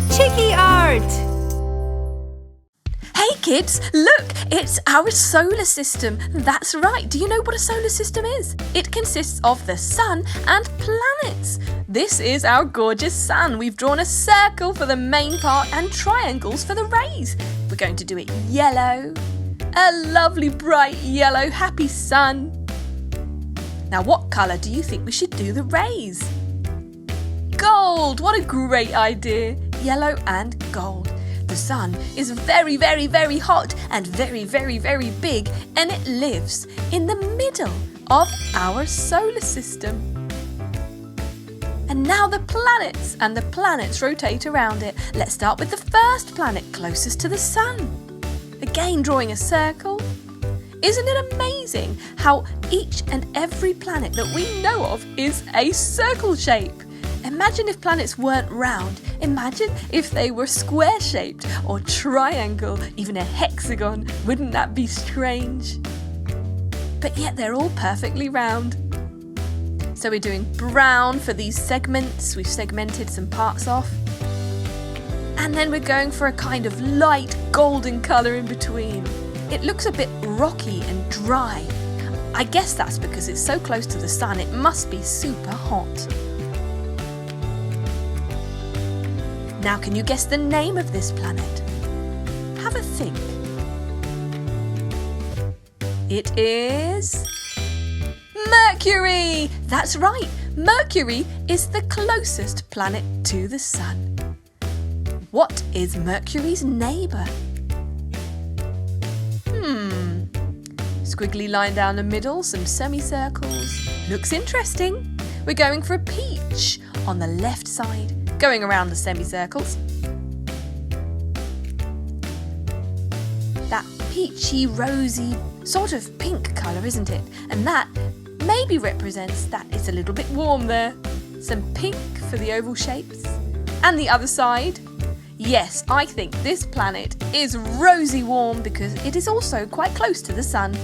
Chiki Art! Hey kids, look, it's our solar system. That's right, do you know what a solar system is? It consists of the sun and planets. This is our gorgeous sun. We've drawn a circle for the main part and triangles for the rays. We're going to do it yellow. A lovely bright yellow happy sun. Now what colour do you think we should do the rays? Gold! What a great idea! Yellow and gold. The sun is very, very, very hot and very, very, very big, and it lives in the middle of our solar system. And now the planets, and the planets rotate around it. Let's start with the first planet closest to the sun. Again, drawing a circle. Isn't it amazing how each and every planet that we know of is a circle shape? Imagine if planets weren't round. Imagine if they were square-shaped or triangle, even a hexagon. Wouldn't that be strange? But yet they're all perfectly round. So we're doing brown for these segments. We've segmented some parts off. And then we're going for a kind of light golden colour in between. It looks a bit rocky and dry. I guess that's because it's so close to the sun, it must be super hot. Now can you guess the name of this planet? Have a think. It is Mercury! That's right, Mercury is the closest planet to the sun. What is Mercury's neighbour? Squiggly line down the middle, some semicircles. Looks interesting. We're going for a peach on the left side, going around the semicircles. That peachy, rosy, sort of pink colour, isn't it? And that maybe represents that it's a little bit warm there. Some pink for the oval shapes. And the other side. Yes, I think this planet is rosy warm because it is also quite close to the sun.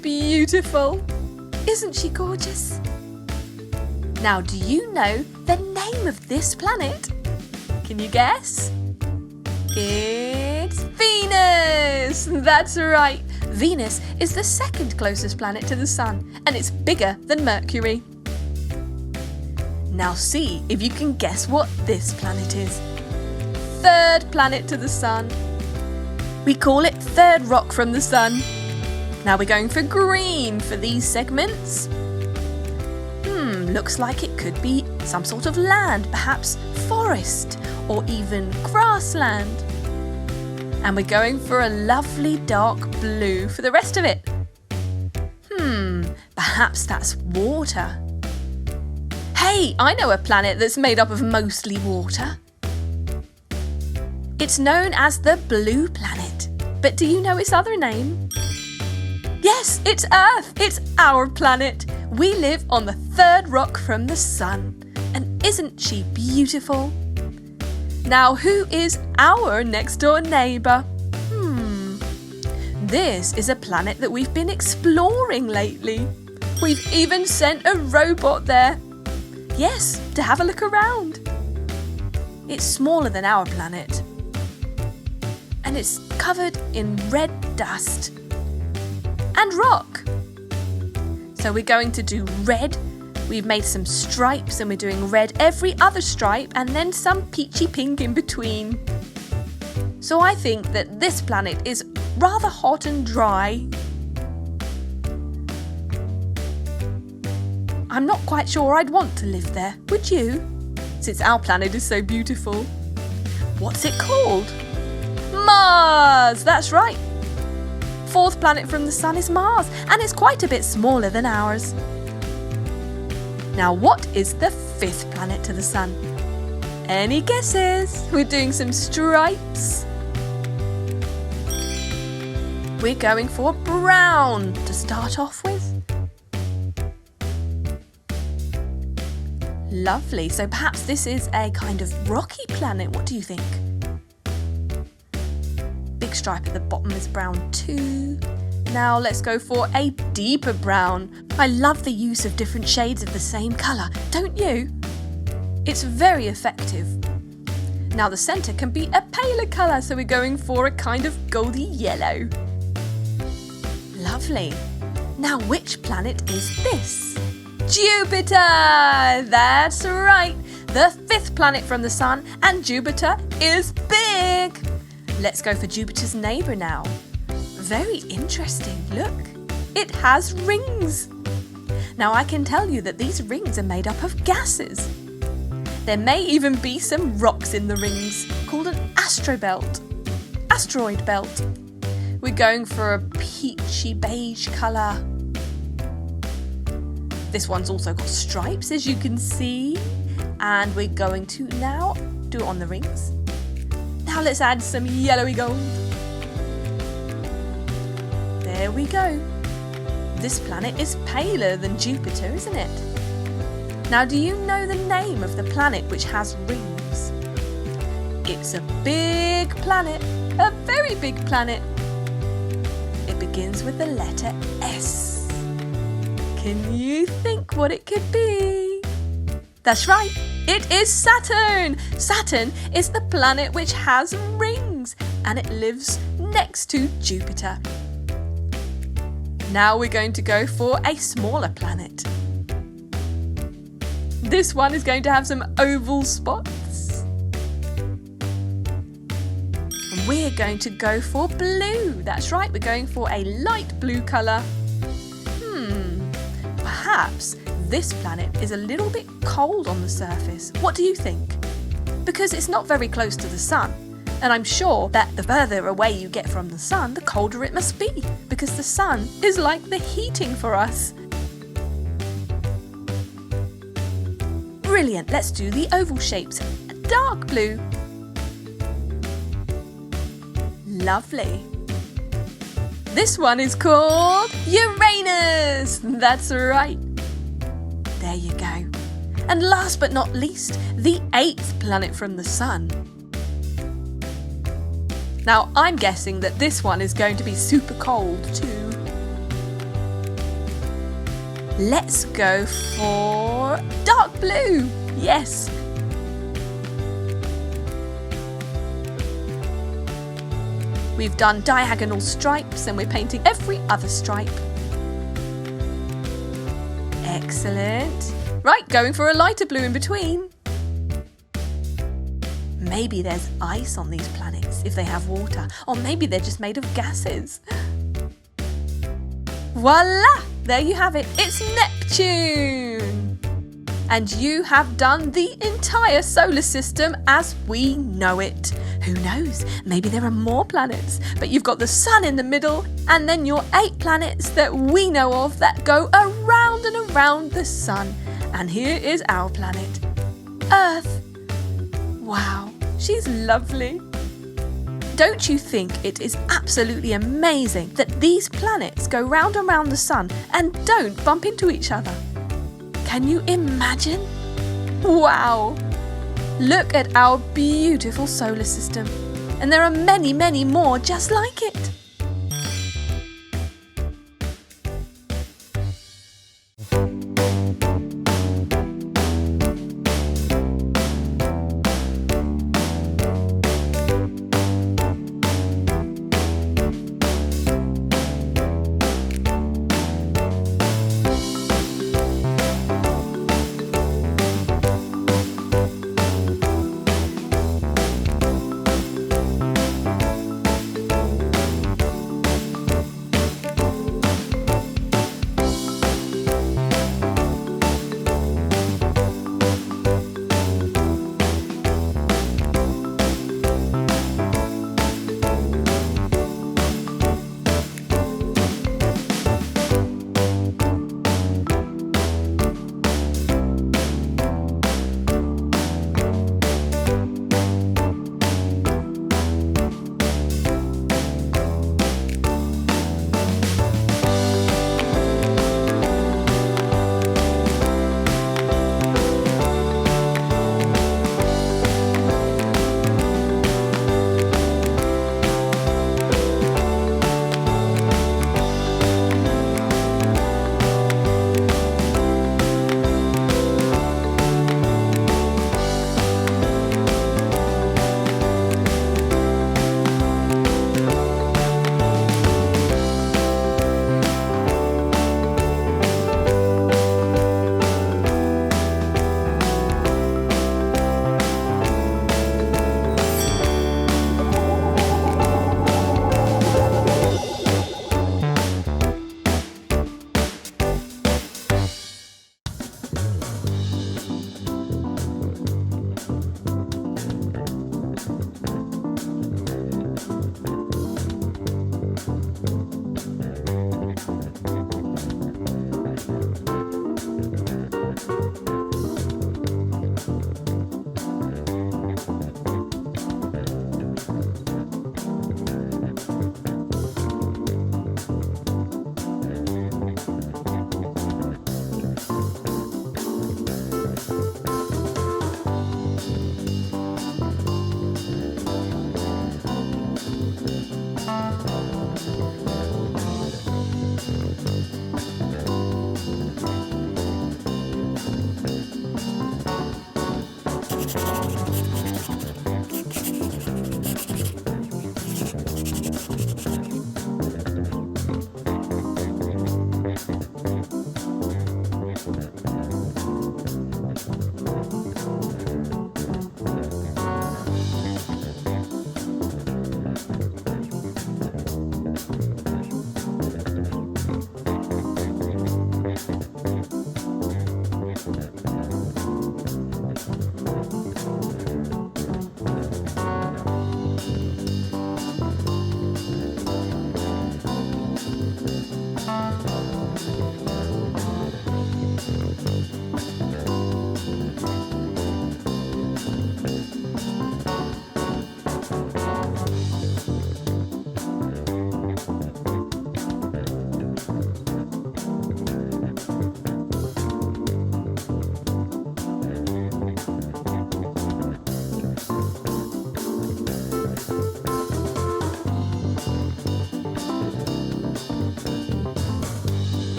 Beautiful! Isn't she gorgeous? Now, do you know the name of this planet? Can you guess? It's Venus! That's right! Venus is the second closest planet to the sun, and it's bigger than Mercury. Now see if you can guess what this planet is. Third planet to the sun. We call it third rock from the sun. Now we're going for green for these segments. Looks like it could be some sort of land, perhaps forest or even grassland. And we're going for a lovely dark blue for the rest of it. Perhaps that's water. Hey, I know a planet that's made up of mostly water. It's known as the blue planet. But do you know its other name? Yes, it's Earth. It's our planet. We live on the third rock from the sun. And isn't she beautiful? Now, who is our next door neighbour? This is a planet that we've been exploring lately. We've even sent a robot there. Yes, to have a look around. It's smaller than our planet. And it's covered in red dust and rock. So we're going to do red. We've made some stripes and we're doing red every other stripe and then some peachy pink in between. So I think that this planet is rather hot and dry. I'm not quite sure I'd want to live there, would you? Since our planet is so beautiful. What's it called? Mars! That's right. Fourth planet from the sun is Mars, and it's quite a bit smaller than ours. Now, what is the fifth planet to the sun? Any guesses? We're doing some stripes. We're going for brown to start off with. Lovely, so perhaps this is a kind of rocky planet. What do you think? Big stripe at the bottom is brown too. Now let's go for a deeper brown. I love the use of different shades of the same colour, don't you? It's very effective. Now the centre can be a paler colour, so we're going for a kind of goldy yellow. Lovely. Now which planet is this? Jupiter! That's right. The 5th planet from the Sun, and Jupiter is big. Let's go for Jupiter's neighbour now. Very interesting, look. It has rings. Now I can tell you that these rings are made up of gases. There may even be some rocks in the rings, called an asteroid belt. We're going for a peachy beige colour. This one's also got stripes, as you can see. And we're going to now do it on the rings. Now let's add some yellowy gold. There we go. This planet is paler than Jupiter, isn't it? Now, do you know the name of the planet which has rings? It's a big planet, a very big planet. It begins with the letter S. Can you think what it could be? That's right, it is Saturn. Saturn is the planet which has rings, and it lives next to Jupiter. Now we're going to go for a smaller planet. This one is going to have some oval spots. And we're going to go for blue. That's right, we're going for a light blue colour. Perhaps this planet is a little bit cold on the surface. What do you think? Because it's not very close to the Sun. And I'm sure that the further away you get from the Sun, the colder it must be. Because the Sun is like the heating for us. Brilliant, let's do the oval shapes. A dark blue. Lovely. This one is called Uranus. That's right. There you go. And last but not least, the 8th planet from the Sun. Now, I'm guessing that this one is going to be super cold too. Let's go for dark blue. Yes. We've done diagonal stripes and we're painting every other stripe. Excellent. Right, going for a lighter blue in between. Maybe there's ice on these planets if they have water, or maybe they're just made of gases. Voila! There you have it. It's Neptune. And you have done the entire solar system as we know it. Who knows? Maybe there are more planets, but you've got the Sun in the middle, and then your 8 planets that we know of that go around and around the Sun. And here is our planet, Earth. Wow, she's lovely. Don't you think it is absolutely amazing that these planets go round and round the Sun and don't bump into each other? Can you imagine? Wow! Look at our beautiful solar system. And there are many, many more just like it.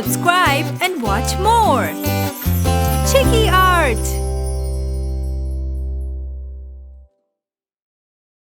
subscribe and watch more. Chiki Art!